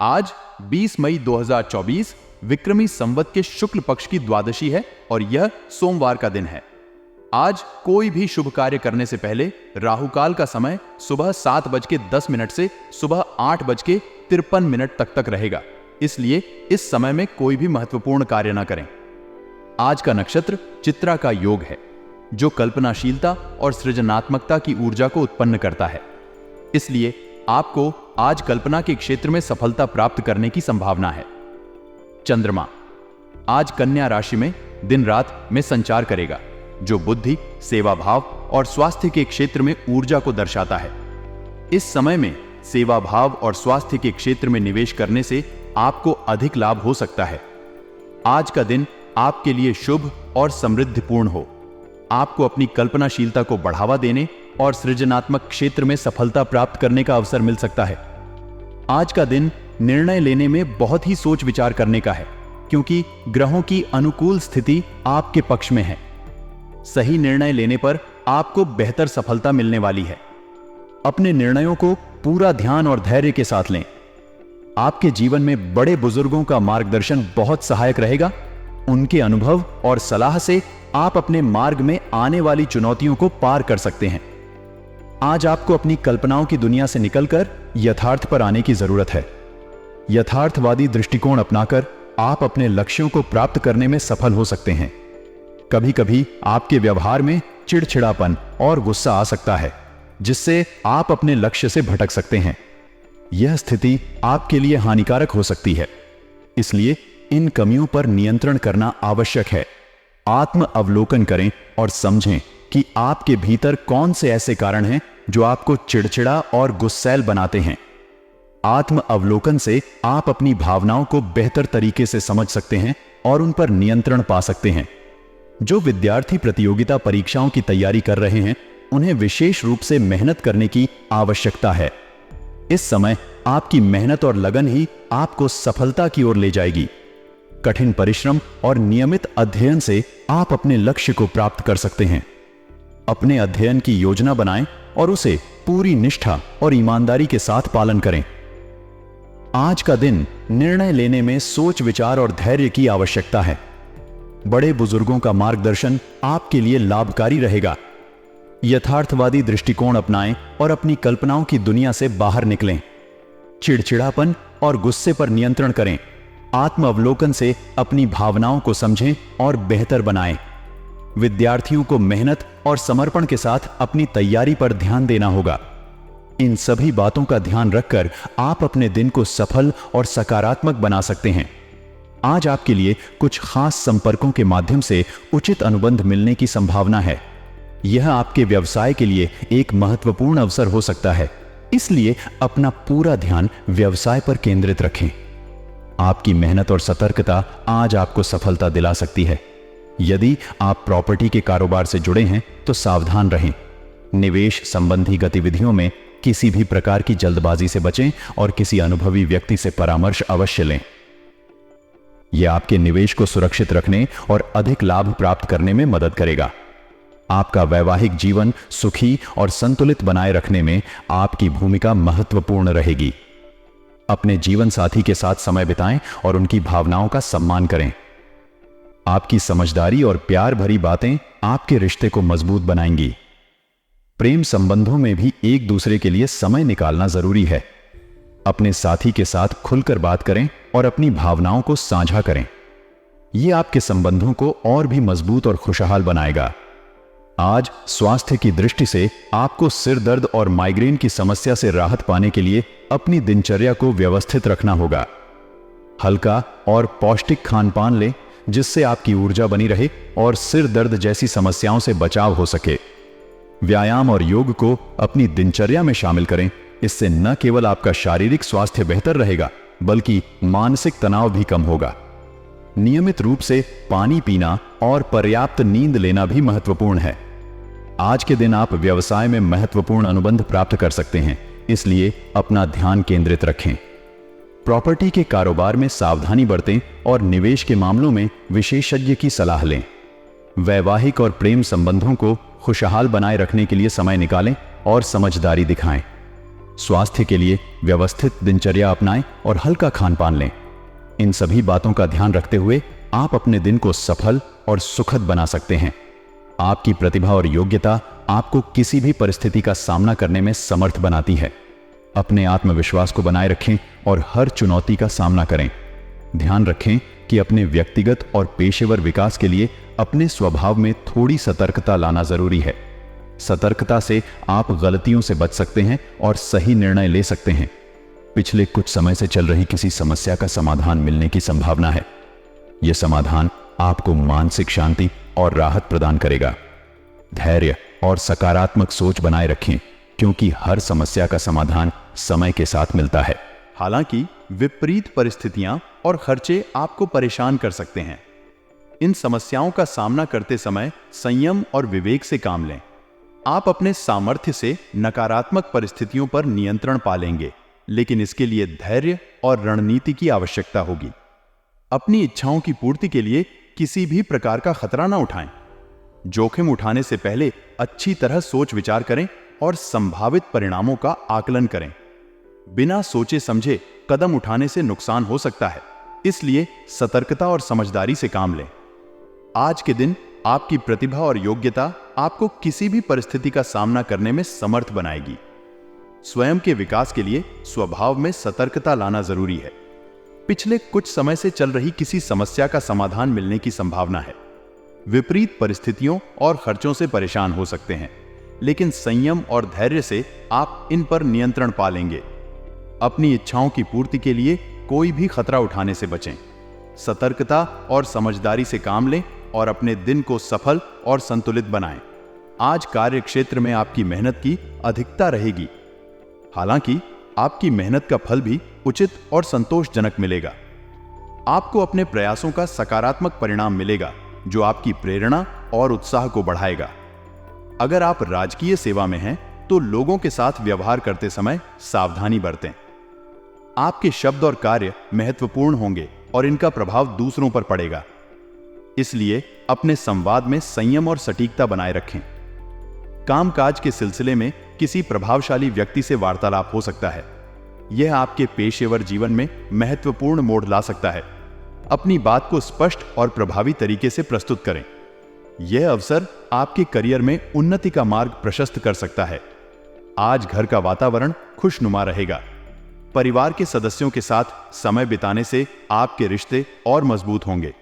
आज 20 मई 2024 विक्रमी संवत के शुक्ल पक्ष की द्वादशी है और यह सोमवार का दिन है। आज कोई भी शुभ कार्य करने से पहले राहुकाल का समय सुबह 7:10 से सुबह 8:53 तक रहेगा, इसलिए इस समय में कोई भी महत्वपूर्ण कार्य न करें। आज का नक्षत्र चित्रा का योग है, जो कल्पनाशीलता और सृजनात्मकता की ऊर्जा को उत्पन्न करता है, इसलिए आपको आज कल्पना के क्षेत्र में सफलता प्राप्त करने की संभावना है। चंद्रमा आज कन्या राशि में दिन रात में संचार करेगा, जो बुद्धि, सेवा भाव और स्वास्थ्य के क्षेत्र में ऊर्जा को दर्शाता है। इस समय में सेवा भाव और स्वास्थ्य के क्षेत्र में निवेश करने से आपको अधिक लाभ हो सकता है। आज का दिन आपके लिए शुभ और समृद्धिपूर्ण हो। आपको अपनी कल्पनाशीलता को बढ़ावा देने और सृजनात्मक क्षेत्र में सफलता प्राप्त करने का अवसर मिल सकता है। आज का दिन निर्णय लेने में बहुत ही सोच विचार करने का है, क्योंकि ग्रहों की अनुकूल स्थिति आपके पक्ष में है। सही निर्णय लेने पर आपको बेहतर सफलता मिलने वाली है। अपने निर्णयों को पूरा ध्यान और धैर्य के साथ लें। आपके जीवन में बड़े बुजुर्गों का मार्गदर्शन बहुत सहायक रहेगा। उनके अनुभव और सलाह से आप अपने मार्ग में आने वाली चुनौतियों को पार कर सकते हैं। आज आपको अपनी कल्पनाओं की दुनिया से निकलकर यथार्थ पर आने की जरूरत है। यथार्थवादी दृष्टिकोण अपनाकर आप अपने लक्ष्यों को प्राप्त करने में सफल हो सकते हैं। कभी कभी आपके व्यवहार में चिड़चिड़ापन और गुस्सा आ सकता है, जिससे आप अपने लक्ष्य से भटक सकते हैं। यह स्थिति आपके लिए हानिकारक हो सकती है, इसलिए इन कमियों पर नियंत्रण करना आवश्यक है। आत्म अवलोकन करें और समझें कि आपके भीतर कौन से ऐसे कारण हैं जो आपको चिड़चिड़ा और गुस्सैल बनाते हैं। आत्म अवलोकन से आप अपनी भावनाओं को बेहतर तरीके से समझ सकते हैं और उन पर नियंत्रण पा सकते हैं। जो विद्यार्थी प्रतियोगिता परीक्षाओं की तैयारी कर रहे हैं, उन्हें विशेष रूप से मेहनत करने की आवश्यकता है। इस समय आपकी मेहनत और लगन ही आपको सफलता की ओर ले जाएगी। कठिन परिश्रम और नियमित अध्ययन से आप अपने लक्ष्य को प्राप्त कर सकते हैं। अपने अध्ययन की योजना बनाएं और उसे पूरी निष्ठा और ईमानदारी के साथ पालन करें। आज का दिन निर्णय लेने में सोच विचार और धैर्य की आवश्यकता है। बड़े बुजुर्गों का मार्गदर्शन आपके लिए लाभकारी रहेगा। यथार्थवादी दृष्टिकोण अपनाएं और अपनी कल्पनाओं की दुनिया से बाहर निकलें। चिड़चिड़ापन और गुस्से पर नियंत्रण करें। आत्म अवलोकन से अपनी भावनाओं को समझें और बेहतर बनाएं। विद्यार्थियों को मेहनत और समर्पण के साथ अपनी तैयारी पर ध्यान देना होगा। इन सभी बातों का ध्यान रखकर आप अपने दिन को सफल और सकारात्मक बना सकते हैं। आज आपके लिए कुछ खास संपर्कों के माध्यम से उचित अनुबंध मिलने की संभावना है। यह आपके व्यवसाय के लिए एक महत्वपूर्ण अवसर हो सकता है, इसलिए अपना पूरा ध्यान व्यवसाय पर केंद्रित रखें। आपकी मेहनत और सतर्कता आज आपको सफलता दिला सकती है। यदि आप प्रॉपर्टी के कारोबार से जुड़े हैं तो सावधान रहें। निवेश संबंधी गतिविधियों में किसी भी प्रकार की जल्दबाजी से बचें और किसी अनुभवी व्यक्ति से परामर्श अवश्य लें। यह आपके निवेश को सुरक्षित रखने और अधिक लाभ प्राप्त करने में मदद करेगा। आपका वैवाहिक जीवन सुखी और संतुलित बनाए रखने में आपकी भूमिका महत्वपूर्ण रहेगी। अपने जीवन साथी के साथ समय बिताएं और उनकी भावनाओं का सम्मान करें। आपकी समझदारी और प्यार भरी बातें आपके रिश्ते को मजबूत बनाएंगी। प्रेम संबंधों में भी एक दूसरे के लिए समय निकालना जरूरी है। अपने साथी के साथ खुलकर बात करें और अपनी भावनाओं को साझा करें। यह आपके संबंधों को और भी मजबूत और खुशहाल बनाएगा। आज स्वास्थ्य की दृष्टि से आपको सिर दर्द और माइग्रेन की समस्या से राहत पाने के लिए अपनी दिनचर्या को व्यवस्थित रखना होगा। हल्का और पौष्टिक खान पान लें, जिससे आपकी ऊर्जा बनी रहे और सिर दर्द जैसी समस्याओं से बचाव हो सके। व्यायाम और योग को अपनी दिनचर्या में शामिल करें। इससे न केवल आपका शारीरिक स्वास्थ्य बेहतर रहेगा, बल्कि मानसिक तनाव भी कम होगा। नियमित रूप से पानी पीना और पर्याप्त नींद लेना भी महत्वपूर्ण है। आज के दिन आप व्यवसाय में महत्वपूर्ण अनुबंध प्राप्त कर सकते हैं, इसलिए अपना ध्यान केंद्रित रखें। प्रॉपर्टी के कारोबार में सावधानी बरतें और निवेश के मामलों में विशेषज्ञ की सलाह लें। वैवाहिक और प्रेम संबंधों को खुशहाल बनाए रखने के लिए समय निकालें और समझदारी दिखाएं। स्वास्थ्य के लिए व्यवस्थित दिनचर्या अपनाएं और हल्का खान पान लें। इन सभी बातों का ध्यान रखते हुए आप अपने दिन को सफल और सुखद बना सकते हैं। आपकी प्रतिभा और योग्यता आपको किसी भी परिस्थिति का सामना करने में समर्थ बनाती है। अपने आत्मविश्वास को बनाए रखें और हर चुनौती का सामना करें। ध्यान रखें कि अपने व्यक्तिगत और पेशेवर विकास के लिए अपने स्वभाव में थोड़ी सतर्कता लाना जरूरी है। सतर्कता से आप गलतियों से बच सकते हैं और सही निर्णय ले सकते हैं। पिछले कुछ समय से चल रही किसी समस्या का समाधान मिलने की संभावना है। यह समाधान आपको मानसिक शांति और राहत प्रदान करेगा। धैर्य और सकारात्मक सोच बनाए रखें, क्योंकि हर समस्या का समाधान समय के साथ मिलता है। हालांकि विपरीत परिस्थितियां और खर्चे आपको परेशान कर सकते हैं। इन समस्याओं का सामना करते समय संयम और विवेक से काम लें। आप अपने सामर्थ्य से नकारात्मक परिस्थितियों पर नियंत्रण पा लेंगे, लेकिन इसके लिए धैर्य और रणनीति की आवश्यकता होगी। अपनी इच्छाओं की पूर्ति के लिए किसी भी प्रकार का खतरा ना उठाएं। जोखिम उठाने से पहले अच्छी तरह सोच विचार करें और संभावित परिणामों का आकलन करें। बिना सोचे समझे कदम उठाने से नुकसान हो सकता है, इसलिए सतर्कता और समझदारी से काम लें। आज के दिन आपकी प्रतिभा और योग्यता आपको किसी भी परिस्थिति का सामना करने में समर्थ बनाएगी। स्वयं के विकास के लिए स्वभाव में सतर्कता लाना जरूरी है। पिछले कुछ समय से चल रही किसी समस्या का समाधान मिलने की संभावना है। विपरीत परिस्थितियों और खर्चों से परेशान हो सकते हैं, लेकिन संयम और धैर्य से आप इन पर नियंत्रण पा लेंगे। अपनी इच्छाओं की पूर्ति के लिए कोई भी खतरा उठाने से बचें। सतर्कता और समझदारी से काम लें और अपने दिन को सफल और संतुलित बनाएं। आज कार्य क्षेत्र में आपकी मेहनत की अधिकता रहेगी। हालांकि आपकी मेहनत का फल भी उचित और संतोषजनक मिलेगा। आपको अपने प्रयासों का सकारात्मक परिणाम मिलेगा, जो आपकी प्रेरणा और उत्साह को बढ़ाएगा। अगर आप राजकीय सेवा में हैं, तो लोगों के साथ व्यवहार करते समय सावधानी बरतें। आपके शब्द और कार्य महत्वपूर्ण होंगे और इनका प्रभाव दूसरों पर पड़ेगा। इसलिए अपने संवाद में संयम और सटीकता बनाए रखें। कामकाज के सिलसिले में किसी प्रभावशाली व्यक्ति से वार्तालाप हो सकता है। यह आपके पेशेवर जीवन में महत्वपूर्ण मोड़ ला सकता है। अपनी बात को स्पष्ट और प्रभावी तरीके से प्रस्तुत करें। यह अवसर आपके करियर में उन्नति का मार्ग प्रशस्त कर सकता है। आज घर का वातावरण खुशनुमा रहेगा। परिवार के सदस्यों के साथ समय बिताने से आपके रिश्ते और मजबूत होंगे।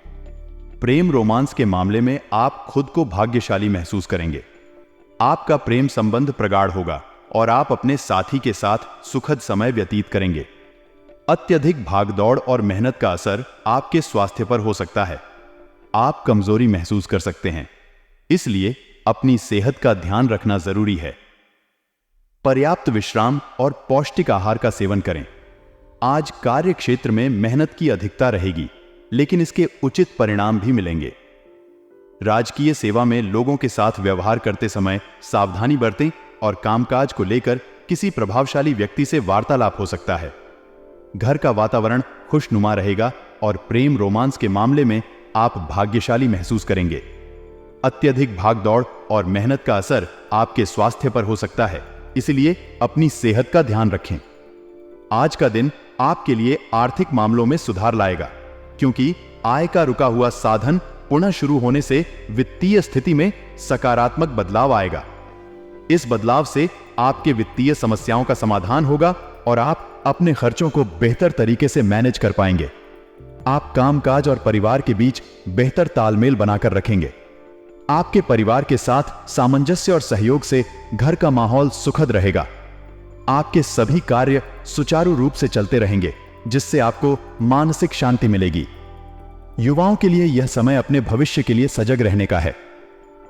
प्रेम रोमांस के मामले में आप खुद को भाग्यशाली महसूस करेंगे। आपका प्रेम संबंध प्रगाढ़ होगा और आप अपने साथी के साथ सुखद समय व्यतीत करेंगे। अत्यधिक भागदौड़ और मेहनत का असर आपके स्वास्थ्य पर हो सकता है। आप कमजोरी महसूस कर सकते हैं, इसलिए अपनी सेहत का ध्यान रखना जरूरी है। पर्याप्त विश्राम और पौष्टिक आहार का सेवन करें। आज कार्य क्षेत्र में मेहनत की अधिकता रहेगी, लेकिन इसके उचित परिणाम भी मिलेंगे। राजकीय सेवा में लोगों के साथ व्यवहार करते समय सावधानी बरतें और कामकाज को लेकर किसी प्रभावशाली व्यक्ति से वार्तालाप हो सकता है। घर का वातावरण खुशनुमा रहेगा और प्रेम रोमांस के मामले में आप भाग्यशाली महसूस करेंगे। अत्यधिक भागदौड़ और मेहनत का असर आपके स्वास्थ्य पर हो सकता है, इसलिए अपनी सेहत का ध्यान रखें। आज का दिन आपके लिए आर्थिक मामलों में सुधार लाएगा, क्योंकि आय का रुका हुआ साधन पुनः शुरू होने से वित्तीय स्थिति में सकारात्मक बदलाव आएगा। इस बदलाव से आपके वित्तीय समस्याओं का समाधान होगा और आप अपने खर्चों को बेहतर तरीके से मैनेज कर पाएंगे। आप कामकाज और परिवार के बीच बेहतर तालमेल बनाकर रखेंगे। आपके परिवार के साथ सामंजस्य और सहयोग से घर का माहौल सुखद रहेगा। आपके सभी कार्य सुचारू रूप से चलते रहेंगे, जिससे आपको मानसिक शांति मिलेगी। युवाओं के लिए यह समय अपने भविष्य के लिए सजग रहने का है।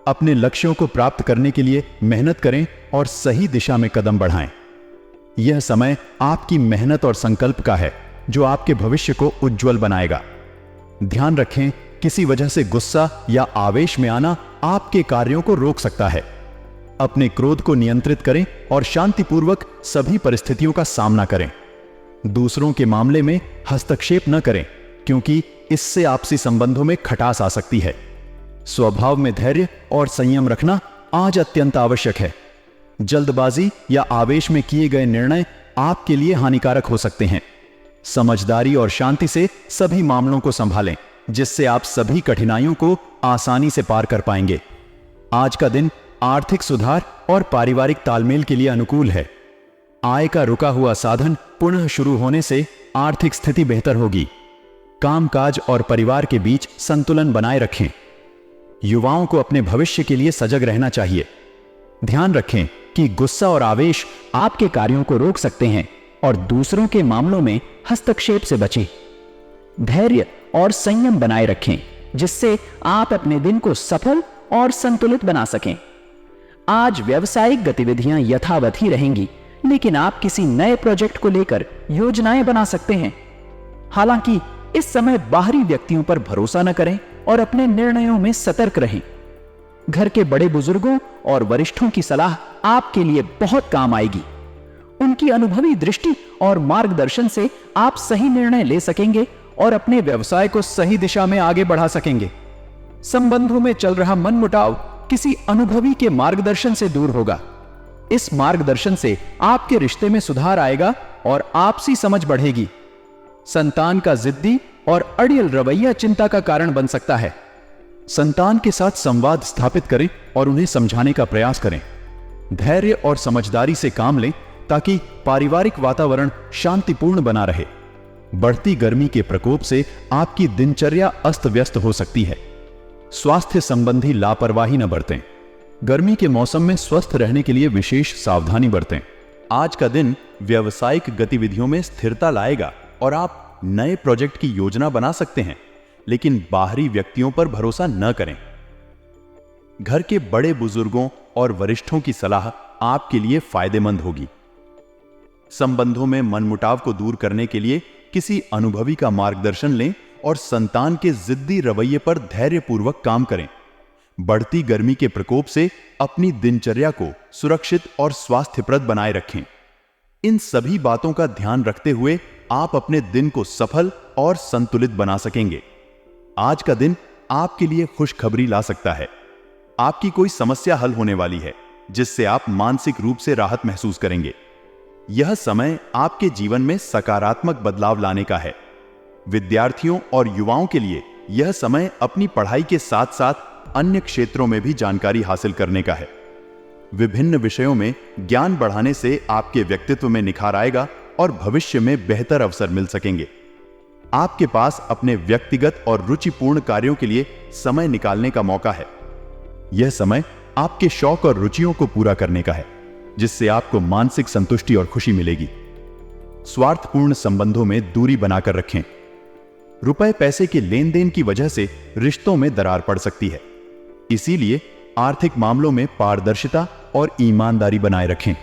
अपने लक्ष्यों को प्राप्त करने के लिए मेहनत करें और सही दिशा में कदम बढ़ाएं। यह समय आपकी मेहनत और संकल्प का है, जो आपके भविष्य को उज्जवल बनाएगा। ध्यान रखें, किसी वजह से गुस्सा या आवेश में आना आपके कार्यों को रोक सकता है। अपने क्रोध को नियंत्रित करें और शांतिपूर्वक सभी परिस्थितियों का सामना करें। दूसरों के मामले में हस्तक्षेप न करें, क्योंकि इससे आपसी संबंधों में खटास आ सकती है। स्वभाव में धैर्य और संयम रखना आज अत्यंत आवश्यक है। जल्दबाजी या आवेश में किए गए निर्णय आपके लिए हानिकारक हो सकते हैं। समझदारी और शांति से सभी मामलों को संभालें, जिससे आप सभी कठिनाइयों को आसानी से पार कर पाएंगे। आज का दिन आर्थिक सुधार और पारिवारिक तालमेल के लिए अनुकूल है। आय का रुका हुआ साधन पुनः शुरू होने से आर्थिक स्थिति बेहतर होगी। कामकाज और परिवार के बीच संतुलन बनाए रखें। युवाओं को अपने भविष्य के लिए सजग रहना चाहिए। ध्यान रखें कि गुस्सा और आवेश आपके कार्यों को रोक सकते हैं और दूसरों के मामलों में हस्तक्षेप से बचें। धैर्य और संयम बनाए रखें, जिससे आप अपने दिन को सफल और संतुलित बना सकें। आज व्यावसायिक गतिविधियां यथावत ही रहेंगी, लेकिन आप किसी नए प्रोजेक्ट को लेकर योजनाएं बना सकते हैं। हालांकि इस समय बाहरी व्यक्तियों पर भरोसा न करें और अपने निर्णयों में सतर्क रहें। घर के बड़े बुजुर्गों और वरिष्ठों की सलाह आपके लिए बहुत काम आएगी। उनकी अनुभवी दृष्टि और मार्गदर्शन से आप सही निर्णय ले सकेंगे और अपने व्यवसाय को सही दिशा में आगे बढ़ा सकेंगे। संबंधों में चल रहा मनमुटाव किसी अनुभवी के मार्गदर्शन से दूर होगा। इस मार्गदर्शन से आपके रिश्ते में सुधार आएगा और आपसी समझ बढ़ेगी। संतान का जिद्दी और अड़ियल रवैया चिंता का कारण बन सकता है। संतान के साथ संवाद स्थापित करें और उन्हें समझाने का प्रयास करें। धैर्य और समझदारी से काम लें ताकि पारिवारिक वातावरण शांतिपूर्ण बना रहे। बढ़ती गर्मी के प्रकोप से आपकी दिनचर्या अस्त व्यस्त हो सकती है। स्वास्थ्य संबंधी लापरवाही न बरतें। गर्मी के मौसम में स्वस्थ रहने के लिए विशेष सावधानी बरतें। आज का दिन व्यावसायिक गतिविधियों में स्थिरता लाएगा और आप नए प्रोजेक्ट की योजना बना सकते हैं, लेकिन बाहरी व्यक्तियों पर भरोसा न करें। घर के बड़े बुजुर्गों और वरिष्ठों की सलाह आपके लिए फायदेमंद होगी। संबंधों में मनमुटाव को दूर करने के लिए किसी अनुभवी का मार्गदर्शन लें और संतान के जिद्दी रवैये पर धैर्यपूर्वक काम करें। बढ़ती गर्मी के प्रकोप से अपनी दिनचर्या को सुरक्षित और स्वास्थ्यप्रद बनाए रखें। इन सभी बातों का ध्यान रखते हुए आप अपने दिन को सफल और संतुलित बना सकेंगे। आज का दिन आपके लिए खुशखबरी ला सकता है। आपकी कोई समस्या हल होने वाली है, जिससे आप मानसिक रूप से राहत महसूस करेंगे। यह समय आपके जीवन में सकारात्मक बदलाव लाने का है। विद्यार्थियों और युवाओं के लिए यह समय अपनी पढ़ाई के साथ साथ अन्य क्षेत्रों में भी जानकारी हासिल करने का है। विभिन्न विषयों में ज्ञान बढ़ाने से आपके व्यक्तित्व में निखार आएगा और भविष्य में बेहतर अवसर मिल सकेंगे। आपके पास अपने व्यक्तिगत और रुचिपूर्ण कार्यों के लिए समय निकालने का मौका है। यह समय आपके शौक और रुचियों को पूरा करने का है, जिससे आपको मानसिक संतुष्टि और खुशी मिलेगी। स्वार्थपूर्ण संबंधों में दूरी बनाकर रखें। रुपए पैसे के लेन देन की वजह से रिश्तों में दरार पड़ सकती है, इसीलिए आर्थिक मामलों में पारदर्शिता और ईमानदारी बनाए रखें।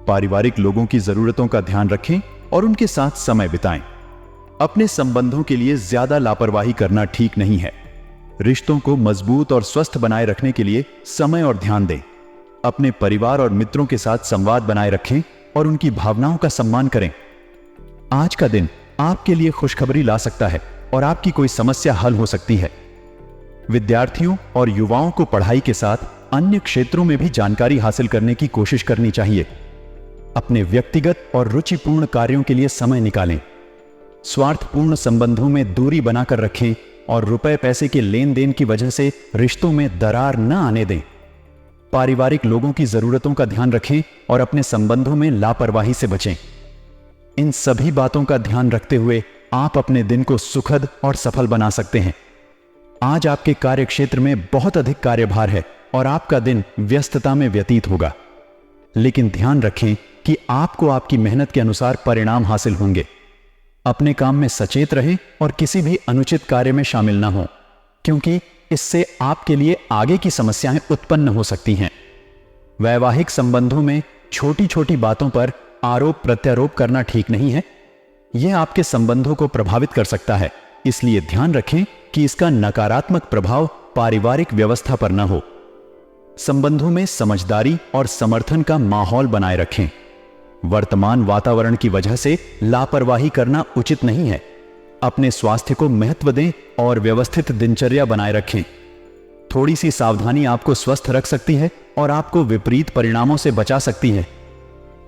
पारिवारिक लोगों की जरूरतों का ध्यान रखें और उनके साथ समय बिताएं। अपने संबंधों के लिए ज्यादा लापरवाही करना ठीक नहीं है। रिश्तों को मजबूत और स्वस्थ बनाए रखने के लिए समय और ध्यान दें। अपने परिवार और मित्रों के साथ संवाद बनाए रखें और उनकी भावनाओं का सम्मान करें। आज का दिन आपके लिए खुशखबरी ला सकता है और आपकी कोई समस्या हल हो सकती है। विद्यार्थियों और युवाओं को पढ़ाई के साथ अन्य क्षेत्रों में भी जानकारी हासिल करने की कोशिश करनी चाहिए। अपने व्यक्तिगत और रुचिपूर्ण कार्यों के लिए समय निकालें। स्वार्थपूर्ण संबंधों में दूरी बनाकर रखें और रुपए पैसे के लेन देन की वजह से रिश्तों में दरार न आने दें। पारिवारिक लोगों की जरूरतों का ध्यान रखें और अपने संबंधों में लापरवाही से बचें। इन सभी बातों का ध्यान रखते हुए आप अपने दिन को सुखद और सफल बना सकते हैं। आज आपके कार्य क्षेत्र में बहुत अधिक कार्यभार है और आपका दिन व्यस्तता में व्यतीत होगा, लेकिन ध्यान रखें कि आपको आपकी मेहनत के अनुसार परिणाम हासिल होंगे। अपने काम में सचेत रहें और किसी भी अनुचित कार्य में शामिल न हो, क्योंकि इससे आपके लिए आगे की समस्याएं उत्पन्न हो सकती हैं। वैवाहिक संबंधों में छोटी छोटी बातों पर आरोप प्रत्यारोप करना ठीक नहीं है। यह आपके संबंधों को प्रभावित कर सकता है, इसलिए ध्यान रखें कि इसका नकारात्मक प्रभाव पारिवारिक व्यवस्था पर न हो। संबंधों में समझदारी और समर्थन का माहौल बनाए रखें। वर्तमान वातावरण की वजह से लापरवाही करना उचित नहीं है। अपने स्वास्थ्य को महत्व दें और व्यवस्थित दिनचर्या बनाए रखें। थोड़ी सी सावधानी आपको स्वस्थ रख सकती है और आपको विपरीत परिणामों से बचा सकती है।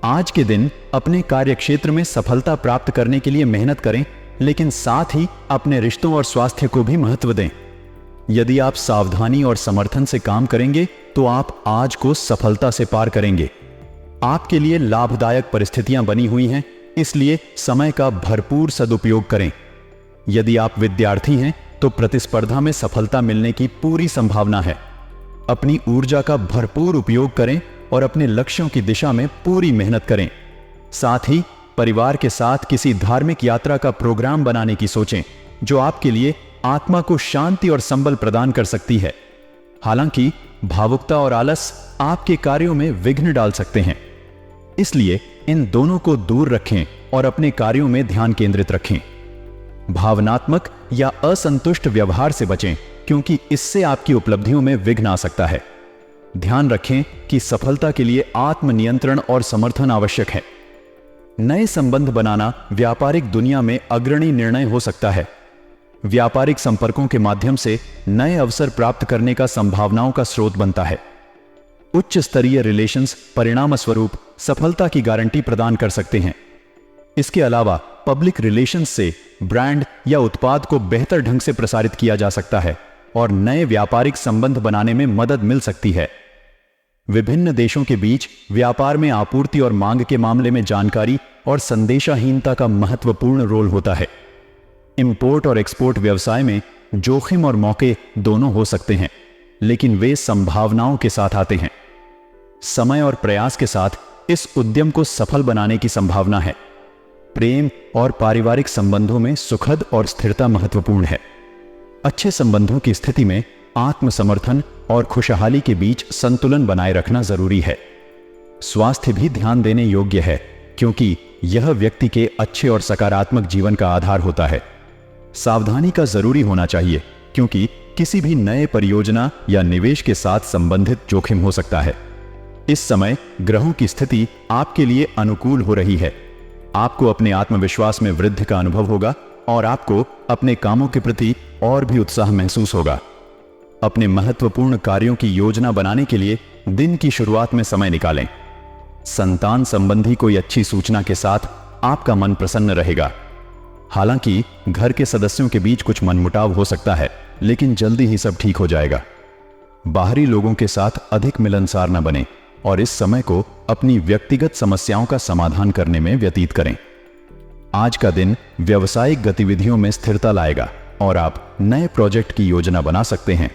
आज के दिन अपने कार्य क्षेत्र में सफलता प्राप्त करने के लिए मेहनत करें, लेकिन साथ ही अपने रिश्तों और स्वास्थ्य को भी महत्व दें। यदि आप सावधानी और समर्थन से काम करेंगे तो आप आज को सफलता से पार करेंगे। आपके लिए लाभदायक परिस्थितियां बनी हुई हैं, इसलिए समय का भरपूर सदुपयोग करें। यदि आप विद्यार्थी हैं तो प्रतिस्पर्धा में सफलता मिलने की पूरी संभावना है। अपनी ऊर्जा का भरपूर उपयोग करें और अपने लक्ष्यों की दिशा में पूरी मेहनत करें। साथ ही परिवार के साथ किसी धार्मिक यात्रा का प्रोग्राम बनाने की सोचें, जो आपके लिए आत्मा को शांति और संबल प्रदान कर सकती है। हालांकि भावुकता और आलस आपके कार्यों में विघ्न डाल सकते हैं, इसलिए इन दोनों को दूर रखें और अपने कार्यों में ध्यान केंद्रित रखें। भावनात्मक या असंतुष्ट व्यवहार से बचें, क्योंकि इससे आपकी उपलब्धियों में विघ्न आ सकता है। ध्यान रखें कि सफलता के लिए आत्मनियंत्रण और समर्थन आवश्यक है। नए संबंध बनाना व्यापारिक दुनिया में अग्रणी निर्णय हो सकता है। व्यापारिक संपर्कों के माध्यम से नए अवसर प्राप्त करने का संभावनाओं का स्रोत बनता है। उच्च स्तरीय रिलेशंस परिणाम स्वरूप सफलता की गारंटी प्रदान कर सकते हैं। इसके अलावा पब्लिक रिलेशंस से ब्रांड या उत्पाद को बेहतर ढंग से प्रसारित किया जा सकता है और नए व्यापारिक संबंध बनाने में मदद मिल सकती है। विभिन्न देशों के बीच व्यापार में आपूर्ति और मांग के मामले में जानकारी और संदेशाहीनता का महत्वपूर्ण रोल होता है। इंपोर्ट और एक्सपोर्ट व्यवसाय में जोखिम और मौके दोनों हो सकते हैं, लेकिन वे संभावनाओं के साथ आते हैं। समय और प्रयास के साथ इस उद्यम को सफल बनाने की संभावना है। प्रेम और पारिवारिक संबंधों में सुखद और स्थिरता महत्वपूर्ण है। अच्छे संबंधों की स्थिति में आत्मसमर्थन और खुशहाली के बीच संतुलन बनाए रखना जरूरी है। स्वास्थ्य भी ध्यान देने योग्य है, क्योंकि यह व्यक्ति के अच्छे और सकारात्मक जीवन का आधार होता है। सावधानी का जरूरी होना चाहिए, क्योंकि किसी भी नए परियोजना या निवेश के साथ संबंधित जोखिम हो सकता है। इस समय ग्रहों की स्थिति आपके लिए अनुकूल हो रही है। आपको अपने आत्मविश्वास में वृद्धि का अनुभव होगा और आपको अपने कामों के प्रति और भी उत्साह महसूस होगा। अपने महत्वपूर्ण कार्यों की योजना बनाने के लिए दिन की शुरुआत में समय निकालें। संतान संबंधी कोई अच्छी सूचना के साथ आपका मन प्रसन्न रहेगा। हालांकि घर के सदस्यों के बीच कुछ मनमुटाव हो सकता है, लेकिन जल्दी ही सब ठीक हो जाएगा। बाहरी लोगों के साथ अधिक मिलनसार न बनें और इस समय को अपनी व्यक्तिगत समस्याओं का समाधान करने में व्यतीत करें। आज का दिन व्यावसायिक गतिविधियों में स्थिरता लाएगा और आप नए प्रोजेक्ट की योजना बना सकते हैं।